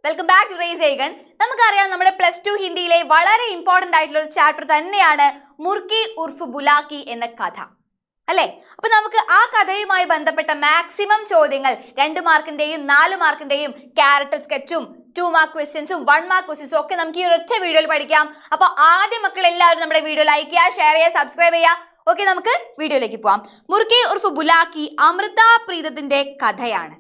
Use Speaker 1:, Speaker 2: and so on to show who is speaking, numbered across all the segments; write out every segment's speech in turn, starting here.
Speaker 1: Welcome back to race again. നമുക്കറിയാം നമ്മുടെ +2 ഹിന്ദിയിലെ വളരെ ഇമ്പോർട്ടന്റ് ആയിട്ടുള്ള ഒരു ചാപ്റ്റർ തന്നെയാണ് മുർക്കി ഉർഫ് ബുലാക്കി എന്ന കഥ അല്ലേ. അപ്പൊ നമുക്ക് ആ കഥയുമായി ബന്ധപ്പെട്ട മാക്സിമം ചോദ്യങ്ങൾ 2 മാർക്കിന്റെയും 4 മാർക്കിന്റെയും ക്യാരക്ടർ സ്കെച്ചും 2 മാർക്ക് ക്വസ്റ്റ്യൻസും 1 മാർക്ക് ക്വസ്റ്റ്യൻസും ഒക്കെ നമുക്ക് ഈ ഒരൊറ്റ വീഡിയോയിൽ പഠിക്കാം. അപ്പൊ ആദ്യം മക്കൾ എല്ലാവരും നമ്മുടെ വീഡിയോ ലൈക്ക് ചെയ്യുക, ഷെയർ ചെയ്യുക, സബ്സ്ക്രൈബ് ചെയ്യുക. ഓക്കെ, നമുക്ക് വീഡിയോയിലേക്ക് പോവാം. മുർക്കി ഉർഫ് ബുലാക്കി അമൃത പ്രീതത്തിന്റെ കഥയാണ്.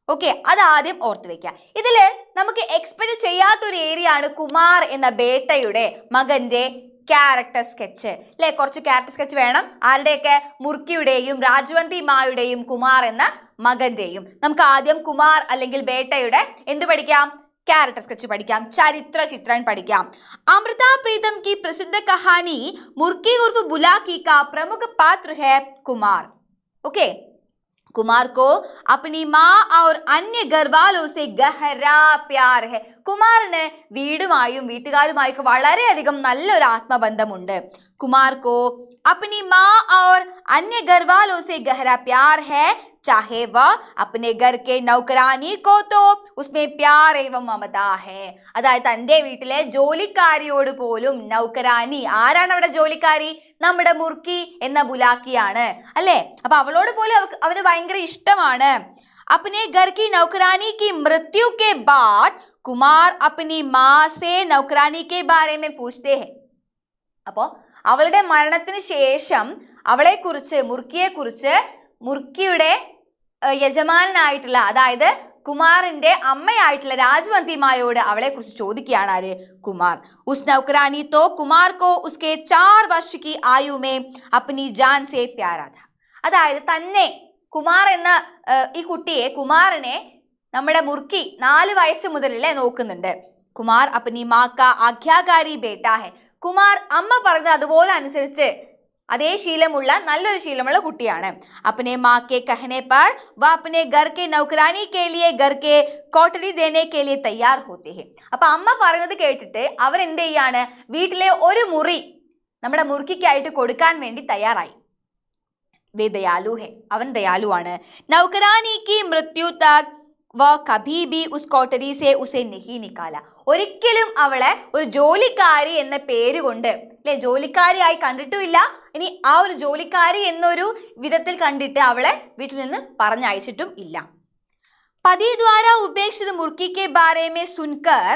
Speaker 1: ഓക്കെ, അത് ആദ്യം ഓർത്ത് വെക്കുക. ഇതില് നമുക്ക് എക്സ്പെക്ട് ചെയ്യാത്തൊരു ഏരിയ ആണ് കുമാർ എന്ന ബേട്ടയുടെ മകന്റെ ക്യാരക്ടർ സ്കെച്ച് അല്ലെ. കുറച്ച് ക്യാരക്ടർ സ്കെച്ച് വേണം. ആരുടെയൊക്കെ? മുർക്കിയുടെയും രാജവന്തി മായുടെയും കുമാർ എന്ന മകന്റെയും. നമുക്ക് ആദ്യം കുമാർ അല്ലെങ്കിൽ ബേട്ടയുടെ എന്ത് പഠിക്കാം? ക്യാരക്ടർ സ്കെച്ച് പഠിക്കാം, ചരിത്ര ചിത്രം പഠിക്കാം. अमृता प्रीतम की प्रसिद्ध कहानी मुर्की उर्फ बुलाकी का प्रमुख पात्र है कुमार. ओके, कुमार को अपनी माँ और अन्य घर वालों से गहरा प्यार है. കുമാറിന് വീടുമായും വീട്ടുകാരുമായൊക്കെ വളരെയധികം നല്ലൊരു ആത്മബന്ധമുണ്ട്. कुमार को अपनी माँ और अन्य घर वालों से गहरा प्यार है. चाहे वह अपने घर के नौकरानी को तो उसमें प्यार एवं ममता है. അതായത് തന്റെ വീട്ടിലെ ജോലിക്കാരിയോട് പോലും നൗകരാനി, ആരാണ് അവിടെ ജോലിക്കാരി? നമ്മുടെ മുർക്കി എന്ന ബുലാക്കിയാണ് അല്ലേ. അപ്പൊ അവളോട് പോലും അവന് ഭയങ്കര ഇഷ്ടമാണ്. अपने घर की नौकरानी की मृत्यु के बाद कुमार अपनी माँ से नौकरानी के बारे में पूछते हैं. അപ്പോ അവളുടെ മരണത്തിന് ശേഷം അവളെ കുറിച്ച്, മുർക്കിയെ കുറിച്ച് മുർക്കിയുടെ യജമാനായിട്ടുള്ള, അതായത് കുമാറിന്റെ അമ്മയായിട്ടുള്ള രാജവന്തിമായോട് അവളെ കുറിച്ച് ചോദിക്കുകയാണ് ആര്? കുമാർ. ഉസ് നൗകരാനി തോ കുമാർ കോ ഉസ്കെ 4 വർഷ की आयु में अपनी जान से प्यारा था. അതായത് തന്നെ കുമാർ എന്ന ഈ കുട്ടിയെ, കുമാറിനെ നമ്മുടെ മുർക്കി 4 വയസ്സ് മുതലല്ലേ നോക്കുന്നുണ്ട്. കുമാർ അപ്പനി മാ കാ ആജ്ഞാകാരി ബേട്ടാ ഹെ. കുമാർ അമ്മ പറഞ്ഞത് അതുപോലെ അനുസരിച്ച് അതേ ശീലമുള്ള, നല്ലൊരു ശീലമുള്ള കുട്ടിയാണ്. अपने माँ के कहने पर वह अपने घर के नौकरानी के लिए घर के कोठरी देने के लिए तैयार होते हैं. അപ്പൊ അമ്മ പറയുന്നത് കേട്ടിട്ട് അവൻ എന്ത് ചെയ്യാണ്? വീട്ടിലെ ഒരു മുറി നമ്മുടെ മുർക്കിക്കായിട്ട് കൊടുക്കാൻ വേണ്ടി തയ്യാറായി. वे दयालु है, അവൻ ദയാലുവാണ്. नौकरानी की मृत्यु तक वह कभी भी उस कोठरी से उसे नहीं निकाला. ഒരിക്കലും അവളെ ഒരു ജോലിക്കാരി എന്ന പേര് കൊണ്ട് അല്ലെ, ജോലിക്കാരിയായി കണ്ടിട്ടുമില്ല. ഇനി ആ ഒരു ജോലിക്കാരി എന്നൊരു വിധത്തിൽ കണ്ടിട്ട് അവളെ വീട്ടിൽ നിന്ന് പറഞ്ഞയച്ചിട്ടും ഇല്ല. पति द्वारा उपेक्षित मुर्की के बारे में सुनकर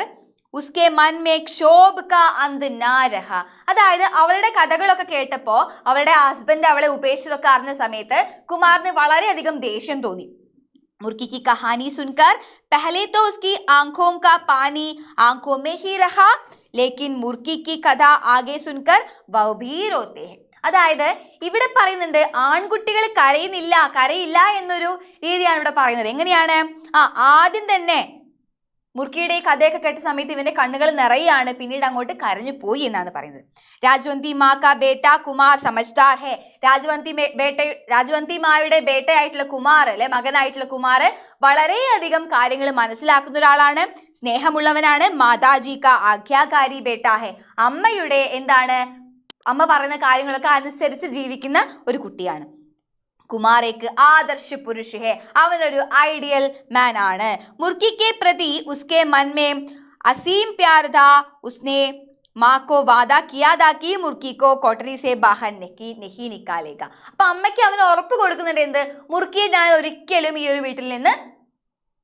Speaker 1: उसके मन में क्षोभ का अंत ना रहा. അതായത് അവളുടെ കഥകളൊക്കെ കേട്ടപ്പോ, അവളുടെ ഹസ്ബൻഡ് അവളെ ഉപേക്ഷിച്ചതൊക്കെ അറിഞ്ഞ സമയത്ത് കുമാറിന് വളരെയധികം ദേഷ്യം തോന്നി. मुर्की की कहानी सुनकर पहले तो उसकी आंखों का पानी आंखों में ही रहा, लेकिन मुर्की की कथा आगे सुनकर वह भी रोते हैं. അതായത് ഇവിടെ പറയുന്നുണ്ട് ആൺകുട്ടികൾ കരയില്ല എന്നൊരു രീതിയാണ് ഇവിടെ പറയുന്നത്. എങ്ങനെയാണ്? ആദ്യം തന്നെ മുർക്കിയുടെ ഈ കഥയൊക്കെ കേട്ട സമയത്ത് ഇവന്റെ കണ്ണുകൾ നിറയാണ്, പിന്നീട് അങ്ങോട്ട് കരഞ്ഞു പോയി എന്നാണ് പറയുന്നത്. രാജവന്തി മാ കാ ബേട്ട കുമാർ സമജ്ദാർ ഹെ. രാജവന്തി മായുടെ ബേട്ടയായിട്ടുള്ള കുമാർ അല്ലെ, മകനായിട്ടുള്ള കുമാർ വളരെയധികം കാര്യങ്ങൾ മനസ്സിലാക്കുന്ന ഒരാളാണ്, സ്നേഹമുള്ളവനാണ്. മാതാജി കാ ആജ്ഞാകാരി ബേട്ട ഹെ. അമ്മയുടെ എന്താണ്? അമ്മ പറയുന്ന കാര്യങ്ങളൊക്കെ അനുസരിച്ച് ജീവിക്കുന്ന ഒരു കുട്ടിയാണ്. കുമാർ एक आदर्श पुरुष है. അവനൊരു ഐഡിയൽ മാൻ ആണ്. മുർക്കി के प्रति उसके मन में असीम प्यार था. उसने माँ को वादा किया था कि मुर्की को कोठरी से बाहर नहीं निकालेगा. അപ്പൊ അമ്മയ്ക്ക് അവന് ഉറപ്പ് കൊടുക്കുന്നുണ്ട്. എന്ത്? മുർക്കിയെ ഞാൻ ഒരിക്കലും ഈ ഒരു വീട്ടിൽ നിന്ന്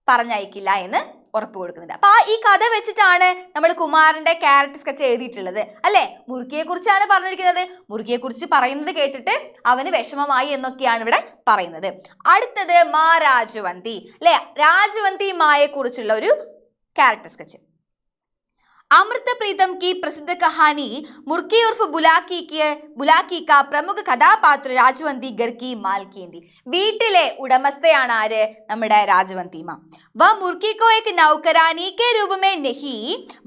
Speaker 1: പറഞ്ഞയക്കില്ല എന്ന് ഉറപ്പ് കൊടുക്കുന്നുണ്ട്. അപ്പൊ ഈ കഥ വെച്ചിട്ടാണ് നമ്മൾ കുമാറിന്റെ ക്യാരക്ടർ സ്കെച്ച് എഴുതിയിട്ടുള്ളത് അല്ലെ. മുർക്കിയെ കുറിച്ചാണ് പറഞ്ഞിരിക്കുന്നത്. മുർക്കിയെ കുറിച്ച് പറയുന്നത് കേട്ടിട്ട് അവന് വിഷമമായി എന്നൊക്കെയാണ് ഇവിടെ പറയുന്നത്. അടുത്തത് മാ രാജവന്തി അല്ലെ, രാജവന്തി മായെ കുറിച്ചുള്ള ഒരു ക്യാരക്ടർ സ്കെച്ച്. अमृता प्रीतम की प्रसिद्ध कहानी मुर्की उर्फ बुलाकी का प्रमुख कഥാപാത്ര രാജവന്തി घर की मालकिन थी. വീട്ടിലെ ഉടമസ്ഥയാണ് ആര്? നമ്മുടെ രാജവന്തി മാ. वह मुर्की को एक नौकरानी के रूप में नहीं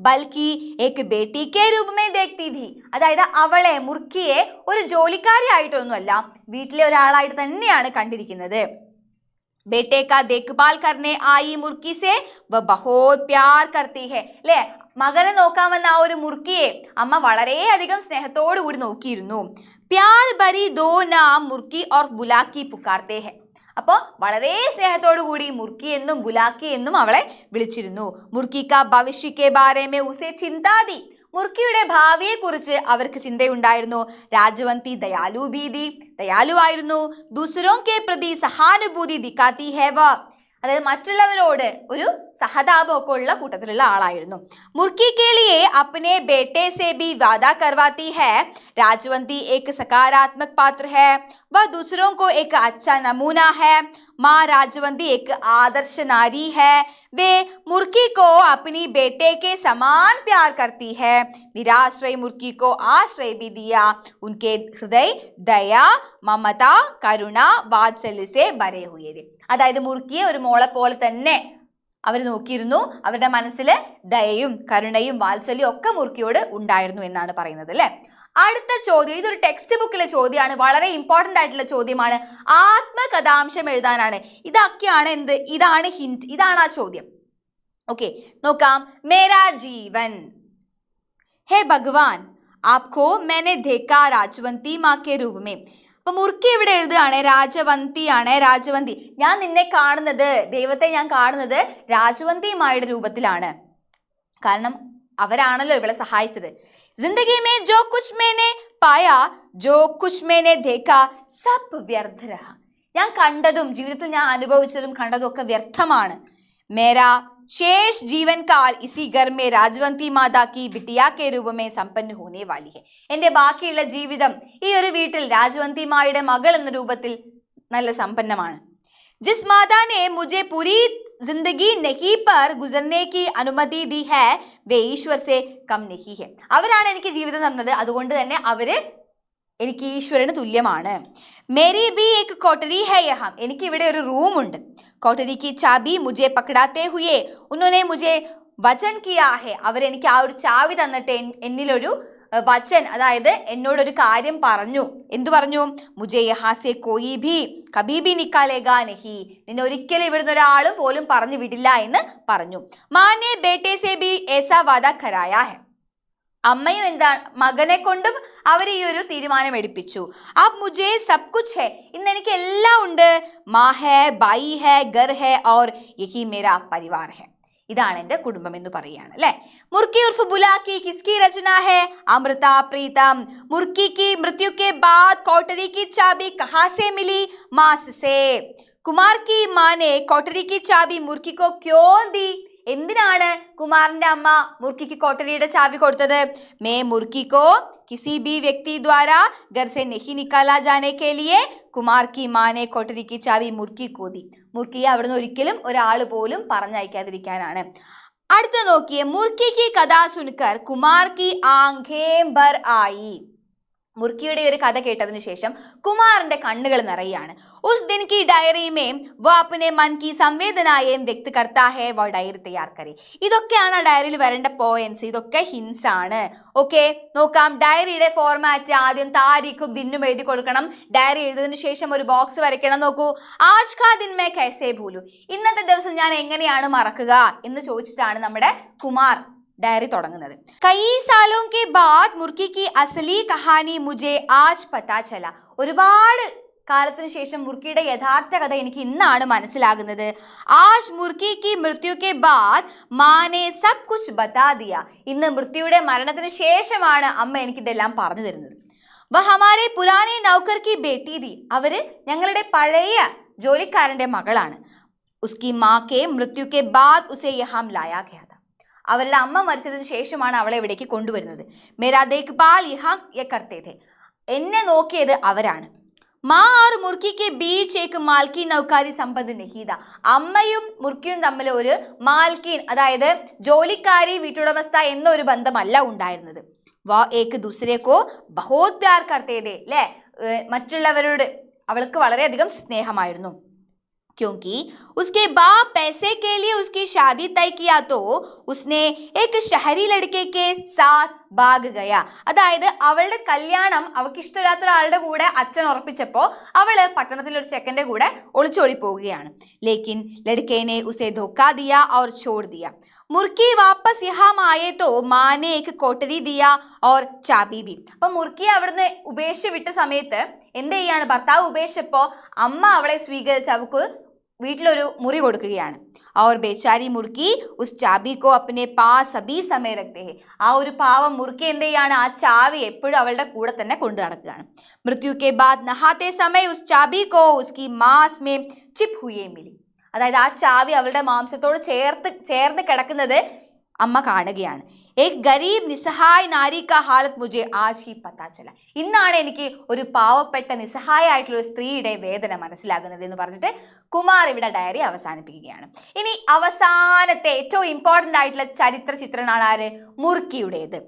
Speaker 1: बल्कि एक बेटी के रूप में देखती थी. അതായത് അവളെ, മുർക്കിയെ ഒരു ജോലിക്കാരി ആയിട്ടൊന്നുമല്ല, വീട്ടിലെ ഒരാളായിട്ട് തന്നെയാണ് കണ്ടിരിക്കുന്നത്. बेटे का देखभाल करने आई मुर्की से वह बहुत प्यार करती है. അല്ലേ, മകനെ നോക്കാൻ വന്ന ആ ഒരു മുർക്കിയെ അമ്മ വളരെയധികം സ്നേഹത്തോടു കൂടി നോക്കിയിരുന്നു. प्यार भरी दो नाम मुर्की और बुलाकी पुकारते हैं. അപ്പോൾ വളരെ സ്നേഹത്തോടു കൂടി മുർക്കി എന്നും ബുലാക്കി എന്നും അവളെ വിളിച്ചിരുന്നു. മുർക്കി കാ ഭവിഷ്യ കെ ബാരെ മേ ഉസേ ചിന്താ दी. മുർക്കിയുടെ ഭാവിയെ കുറിച്ച് അവർക്ക് ചിന്തയുണ്ടായിരുന്നു. രാജവന്തി ദയാലു ഭീതി, ദയാലുവായിരുന്നു. ദൂസരോं के प्रति സഹാനുഭൂതി ദിക്കാത്തി है वह, അതായത് മറ്റുള്ളവരോട് ഒരു സഹതാപം ഒക്കെ ഉള്ള കൂട്ടത്തിലുള്ള ആളായിരുന്നു. മുർക്കി के लिए अपने बेटे से भी वादा करवाती है. राजवंती एक सकारात्मक पात्र है, वह दूसरों को एक अच्छा नमूना है. माँ राजवंती एक आदर्श नारी है, वे मुर्की को अपनी बेटे के समान प्यार करती है. निराश्रय मुर्की को आश्रय भी दिया. उनके हृदय दया ममता करुण वात्सल्य से भरे हुए थे. അതായത് മുർക്കിയെ ഒരു മോളെ പോലെ തന്നെ അവർ നോക്കിയിരുന്നു. അവരുടെ മനസ്സിൽ ദയയും കരുണയും വാത്സല്യവും ഒക്കെ മുർക്കിയോട് ഉണ്ടായിരുന്നു എന്നാണ് പറയുന്നത് അല്ലെ. അടുത്ത ചോദ്യം, ഇതൊരു ടെക്സ്റ്റ് ബുക്കിലെ ചോദ്യമാണ്, വളരെ ഇമ്പോർട്ടന്റ് ആയിട്ടുള്ള ചോദ്യമാണ്. ആത്മകഥാംശം എഴുതാനാണ്. ഇതൊക്കെയാണ് എന്ത്, ഇതാണ് ഹിന്റ്, ഇതാണ് ആ ചോദ്യം. ഓക്കെ, നോക്കാം. മേരാ ജീവൻ ഹേ ഭഗവാൻ ആപ്കോ मैंने देखा राजवंती माँ के रूप में. അപ്പൊ മുർക്കി ഇവിടെ എഴുതുകയാണ് രാജവന്തിയാണ്. രാജവന്തി, ഞാൻ നിന്നെ കാണുന്നത്, ദൈവത്തെ ഞാൻ കാണുന്നത് രാജവന്തിമായുടെ രൂപത്തിലാണ്. കാരണം അവരാണല്ലോ ഇവളെ സഹായിച്ചത്. जिंदगी में जो कुछ मैंने पाया जो कुछ मैंने देखा सब व्यर्थ रहा. ഞാൻ കണ്ടതും ജീവിതത്തിൽ ഞാൻ അനുഭവിച്ചതും കണ്ടതും ഒക്കെ വ്യർത്ഥമാണ്. മേരാ शेष जीवन काल इसी घर में राजवंती माता की बिटिया के रूप में संपन्न होने वाली है. എന്റെ ബാക്കിയുള്ള ജീവിതം ഈ ഒരു വീട്ടിൽ രാജവന്തിമായുടെ മകൾ എന്ന രൂപത്തിൽ നല്ല സമ്പന്നമാണ്. जिस माता ने मुझे पूरी जिंदगी नहीं पर गुजरने की अनुमति दी है वे ईश्वर से कम नहीं है. അവരാണ് എനിക്ക് ജീവിതം തന്നത്, അതുകൊണ്ട് തന്നെ അവര് എനിക്ക് ഈശ്വരന് തുല്യമാണ്. മേരി ബി ഏക് കോട്ടരി ഹൈ യഹാം. എനിക്ക് ഇവിടെ ഒരു റൂം ഉണ്ട്. കോട്ടരി की चाबी मुझे पकड़ाते हुए उन्होंने मुझे वचन किया है. അവരെനിക്ക് ആ ഒരു ചാവി തന്നിട്ട് എന്നിലൊരു വചൻ, അതായത് എന്നോടൊരു കാര്യം പറഞ്ഞു. എന്തു പറഞ്ഞു? മുझे यहाँ से कोई भी कभी भी निकालेगा नहीं. നിന്നെ ഒരിക്കലും ഇവിടുന്ന് ഒരാളും പോലും പറഞ്ഞു വിടില്ല എന്ന് പറഞ്ഞു. माँ ने बेटे से भी ऐसा वादा कराया है. അമ്മയും എന്താണ്, മകനെ കൊണ്ടും അവർ ഈ ഒരു തീരുമാനം എടുപ്പിച്ചു. അബ് മുझे सब कुछ है. ഇന്ന് എനിക്ക് എല്ലാം ഉണ്ട്. മാ ഹേ, ബായി ഹേ, ഗർ ഹേ और यही मेरा परिवार है. ഇതാണ് എൻ്റെ കുടുംബം എന്ന് പറയുകയാണ് അല്ലെ. മുർക്കി ഉർഫ് ബുലാക്കി കിസ്കി രചന ഹേ? അമൃത പ്രീതം. മുർക്കി की मृत्यु के बाद कोठरी की चाबी कहाँ से मिली? माँ से. कुमार की माँ ने कोठरी की चाबी मुर्की को क्यों दी? എന്തിനാണ് കുമാറിന്റെ അമ്മ മുർക്കിക്ക് കോട്ടരിയുടെ ചാവി കൊടുത്തത്? മേ മുർക്കിക്കോ किसी भी व्यक्ति द्वारा घर से नहीं निकाला जाने के लिए कुमार की माँ ने कोठरी की चाबी मुर्की को दी. മുർക്കിയെ അവിടുന്ന് ഒരിക്കലും ഒരാൾ പോലും പറഞ്ഞയക്കാതിരിക്കാനാണ്. അടുത്ത നോക്കിയേ, മുർക്കി की कथा सुनकर कुमार की आंखें भर आई. മുർക്കിയുടെ ഒരു കഥ കേട്ടതിന് ശേഷം കുമാറിന്റെ കണ്ണുകൾ നിറയാണ്. ഉസ് ദിൻ की डायरी में वो अपने मन की संवेदनाएं व्यक्त करता है. वो डायറി तैयार करे. ഇതൊക്കെയാണ് ആ ഡയറിയിൽ വരേണ്ട പോയിന്റ്സ്. ഇതൊക്കെ ഹിൻസ് ആണ്. ഓക്കെ, നോക്കാം. ഡയറിയുടെ ഫോർമാറ്റ് ആദ്യം താരീഖും ദിന്നും എഴുതി കൊടുക്കണം. ഡയറി എഴുതിയതിനു ശേഷം ഒരു ബോക്സ് വരയ്ക്കണം. നോക്കൂ, ആജ് കാ ദിൻ മേ കൈസേ ഭൂലു. ഇന്നത്തെ ദിവസം ഞാൻ എങ്ങനെയാണ് മറക്കുക എന്ന് ചോദിച്ചിട്ടാണ് നമ്മുടെ കുമാർ ഡയറി തുടങ്ങുന്നത്. കൈ സാലോं के बाद മുർക്കി की असली कहानी मुझे आज पता चला. ഒരുപാട് കാലത്തിന് ശേഷം മുർക്കിയുടെ യഥാർത്ഥ കഥ എനിക്ക് ഇന്നാണ് മനസ്സിലാകുന്നത്. ആജ് മുർക്കി की मृत्यु के बाद माँ ने सब कुछ बता दिया. ഇന്ന് മൃത്യുയുടെ മരണത്തിന് ശേഷമാണ് അമ്മ എനിക്കിതെല്ലാം പറഞ്ഞു തരുന്നത്. वह हमारे पुराने नौकर की बेटी थी. അവര് ഞങ്ങളുടെ പഴയ ജോലിക്കാരന്റെ മകളാണ്. उसकी माँ के मृत्यु के बाद उसे यहाँ लाया गया. അവരുടെ അമ്മ മരിച്ചതിന് ശേഷമാണ് അവളെ ഇവിടേക്ക് കൊണ്ടുവരുന്നത്. മേരാ ദേഖ്ഭാൽ യഹാ യേ കർത്തേ ഥേ. എന്നെ നോക്കിയത് അവരാണ്. മാ और മുർക്കി के बीच एक मालकी नौकारी संबंध नहीं था. അമ്മയും മുർക്കിയും തമ്മിൽ ഒരു മാൽക്കീൻ, അതായത് ജോലിക്കാരി വീട്ടുടമസ്ഥ എന്നൊരു ബന്ധമല്ല ഉണ്ടായിരുന്നത്. വാ ഏക് ദൂസരെ കോ ബഹുത് പ്യാർ കർത്തേ ഥേ. അല്ലേ, മറ്റുള്ളവരോട് അവൾക്ക് വളരെയധികം സ്നേഹമായിരുന്നു. क्योंकि उसके बाप पैसे के लिए उसकी शादी तय किया तो उसने एक शहरी लड़के के साथ भाग गया. അതായത് അവളുടെ കല്യാണം അവൾക്ക് ഇഷ്ടമില്ലാത്ത ഒരാളുടെ കൂടെ അച്ഛൻ ഉറപ്പിച്ചപ്പോൾ അവള് പട്ടണത്തിലെ ഒരു ചെക്കന്റെ കൂടെ ഒളിച്ചോടി പോവുകയാണ്. लेकिन लड़के ने उसे धोखा दिया और छोड़ दिया. മുർക്കി വാപ്പസ് യഹാം ആയേ തോ മാँ ने एक कोठरी दिया और चाबी भी. അപ്പൊ മുർക്കി അവിടുന്ന് ഉപേക്ഷിച്ച് വിട്ട സമയത്ത് എന്ത് ചെയ്യാണ്? ഭർത്താവ് ഉപേക്ഷിച്ചപ്പോ അമ്മ അവളെ സ്വീകരിച്ച് അവൾക്ക് വീട്ടിലൊരു മുറി കൊടുക്കുകയാണ്. और बेचारी मुर्गी उस चाबी को अपने पास सभी समय रखते हैं. ആ ഒരു പാവം മുർക്കി എന്ത് ചെയ്യാണ്? ആ ചാവി എപ്പോഴും അവളുടെ കൂടെ തന്നെ കൊണ്ടു നടക്കുകയാണ്. मृत्यु के बाद नहाते समय उस चाबी को उसकी मांस में चिप हुए मिली. അതായത് ആ ചാവി അവളുടെ മാംസത്തോട് ചേർന്ന് കിടക്കുന്നത് അമ്മ കാണുകയാണ്. एक गरीब निस्सहाय नारी का हालत मुझे आज ही पता चला. ഇന്നാണ് എനിക്ക് ഒരു പാവപ്പെട്ട നിസ്സഹായായിട്ടുള്ള ഒരു സ്ത്രീയുടെ വേദന മനസ്സിലാകുന്നത് എന്ന് പറഞ്ഞിട്ട് കുമാർ ഇവിടെ ഡയറി അവസാനിപ്പിക്കുകയാണ്. ഇനി അവസാനത്തെ ഏറ്റവും ഇമ്പോർട്ടന്റ് ആയിട്ടുള്ള ചരിത്ര ചിത്രമാണ് ആര്? മുർക്കിയുടേത്.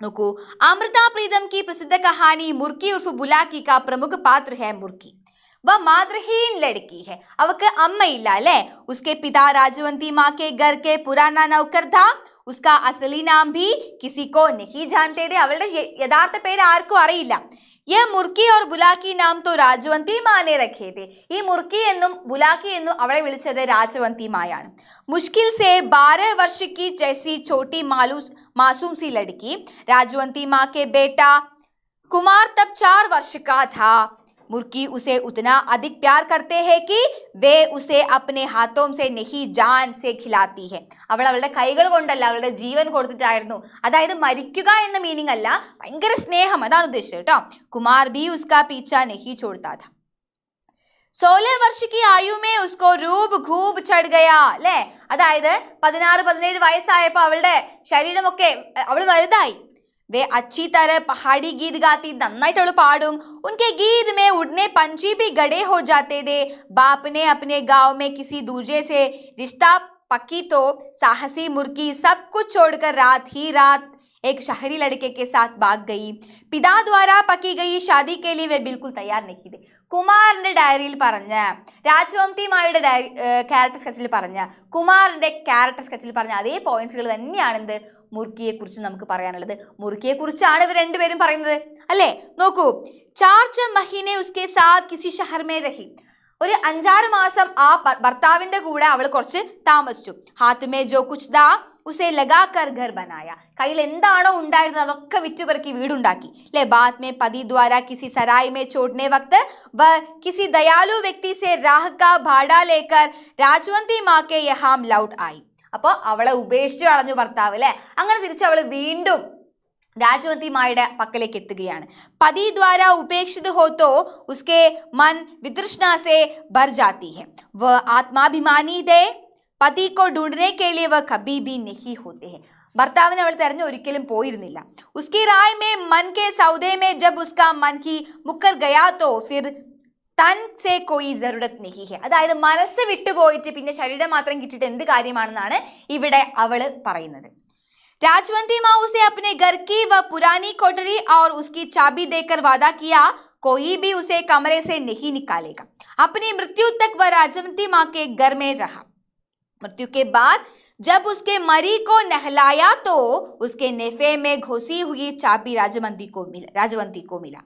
Speaker 1: നോക്കൂ, അമൃത പ്രീതം की प्रसिद्ध कहानी मुर्की उर्फ बुलाकी का प्रमुख पात्र है मुर्की. वह मातृहीन लड़की है. അവക്ക് അമ്മയില്ല അല്ലേ? उसके पिता राजवंती माँ के घर के पुराना नौकर था. उसका असली नाम भी किसी को नहीं जानते थे. അവളുടെ യഥാർത്ഥ പേര് ആർക്കും അറിയില്ല. ये मुर्की और बुलाकी नाम तो राजवंती माँ ने रखे थे. ഈ മുർക്കി എന്നും ബുലാക്കി എന്നും അവളെ വിളിച്ചത് രാജവന്തി മായാണ്. मुश्किल से 12 वर्ष की जैसी छोटी मासूम सी लड़की राजवंती माँ के बेटा कुमार तब 4 वर्ष का था. मुर्की उसे उतना अधिक प्यार करते हैं कि वे उसे अपने हाथों से नहीं जान से खिलाती है. അവൾ അവളുടെ കൈകൾ കൊണ്ടല്ല, അവളുടെ ജീവൻ കൊടുത്തിട്ടായിരുന്നു. അതായത് മരിക്കുക എന്ന മീനിങ് അല്ല, ഭയങ്കര സ്നേഹം, അതാണ് ഉദ്ദേശിച്ചത് കേട്ടോ. കുമാർ भी उसका पीछा नहीं छोड़ता था. 16 वर्ष की आयु में उसको रूप खूब चढ़ गया അല്ലേ? അതായത് 16-17 വയസ്സായപ്പോൾ അവളുടെ ശരീരമൊക്കെ അവൾ വലുതായി. वे अच्छी तरह पहाड़ी गीत गाती, नന്നായിട്ട് അവൾ പാടും. उनके गीत में उड़ने पंछी भी गड़े हो जाते थे. बाप ने अपने गांव में किसी दूजे से रिश्ता पकी तो साहसी मुर्गी सब कुछ छोड़कर रात ही रात एक शहरी लड़के के साथ भाग गई. पिता द्वारा पकी गई शादी के लिए वे बिल्कुल तैयार नहीं थे. കുമാറിന്റെ ഡയറിയിൽ പറഞ്ഞ, രാജവന്തി മായുടെ ക്യാരക്ടർ സ്കെച്ചിൽ പറഞ്ഞ, കുമാറിന്റെ ക്യാരക്ടർ സ്കെച്ചിൽ പറഞ്ഞ അതേ പോയിന്റ്സുകൾ തന്നെയാണ് എന്ത് മുർക്കിയെ കുറിച്ച് നമുക്ക് പറയാനുള്ളത്. മുർക്കിയെ കുറിച്ചാണ് ഇവർ രണ്ടുപേരും പറയുന്നത് അല്ലേ? നോക്കൂ, 4 മഹീനെ ഉസ്കെ സാത്ത് കിസി ഷഹർ മേ രഹി. ഒരു 5-6 മാസം ആ ഭർത്താവിന്റെ കൂടെ അവൾ കുറച്ച് താമസിച്ചു. ഹാത്ത് മേ ജോ കുച്ച് ദാ ഉസേ ലഗാകർ ഘർ ബനായ. കയ്യിൽ എന്താണോ ഉണ്ടായിരുന്നത് അതൊക്കെ വിറ്റുപെറുക്കി വീടുണ്ടാക്കി അല്ലേ? ബാദ് മേ പതി ദ്വാര കിസി സരായ് മേ ചോടനെ വക്ത് വ കിസി ദയാലു വ്യക്തി സെ രാഹ് കാ ഭാഡ ലേക്കർ രാജവന്തി മാ കെ യഹാം ലൗട്ട് ആയി. അപ്പോൾ അവളെ ഉപേക്ഷിച്ച് കളഞ്ഞു ഭർത്താവ് അല്ലേ? അങ്ങനെ തിരിച്ച് അവൾ വീണ്ടും രാജവന്തി മായുടെ പക്കലേക്ക് എത്തുകയാണ്. പതി ദ്വാര ഉപേക്ഷിത് ഹോ തോ ഉസ്കെ മൻ വിതൃഷ്ണ സെ ഭർ ജാതി ഹൈ. വ ആത്മാഭിമാനി ദേ പതി കോ ढूंढने के लिए वह कभी भी नहीं होते हैं. ഭർത്താവിനെ അവൾ തെരഞ്ഞു ഒരിക്കലും പോയിരുന്നില്ല. उसकी राय में मन के सौदे में जब उसका मन ही मुकर गया तो फिर തൻ സേ കോയി ജറുരത്ത് നഹി ഹെ. അതായത് മനസ്സ് വിട്ടുപോയിട്ട് പിന്നെ ശരീരം മാത്രം കിട്ടിയിട്ട് എന്ത് കാര്യമാണെന്നാണ് ഇവിടെ അവള് പറയുന്നത്. രാജവന്തി മാ ഉസെ അപ്നെ ഘർ കി വ പുരാനി കോട്ടറി और उसकी चाबी देकर वादा किया कोई भी उसे कमरे से नहीं निकालेगा. अपनी मृत्यु तक वह राजवंती माँ के घर में रहा. मृत्यु के बाद जब उसके मरी को नहलाया तो उसके नेफे में घुसी हुई चाबी राजवंती को मिला.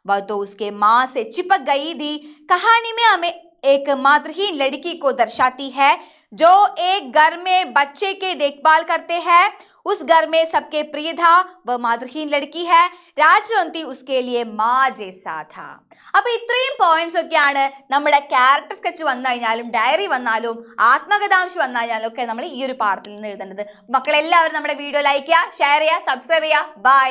Speaker 1: वह तो उसके माँ से चिपक गई थी. कहानी में हमें एक मातृहीन लड़की को दर्शाती है जो एक घर में बच्चे के देखभाल करते हैं. उस घर में सबके प्रिय था. वह मातृहीन लड़की है. രാജവന്തി उसके लिए माँ जैसा था. അപ്പൊ ഇത്രയും പോയിന്റ്സ് ഒക്കെയാണ് നമ്മുടെ ക്യാരക്ടർ സ്കെച്ച് വന്നു കഴിഞ്ഞാലും ഡയറി വന്നാലും ആത്മകഥാംശം വന്നു കഴിഞ്ഞാലും ഒക്കെ നമ്മൾ ഈ ഒരു പാഠത്തിൽ നിന്ന് എഴുതേണ്ടത്. മക്കളെല്ലാവരും നമ്മുടെ വീഡിയോ ലൈക്ക് ചെയ്യുക, ഷെയർ ചെയ്യുക, സബ്സ്ക്രൈബ് ചെയ്യുക. ബൈ.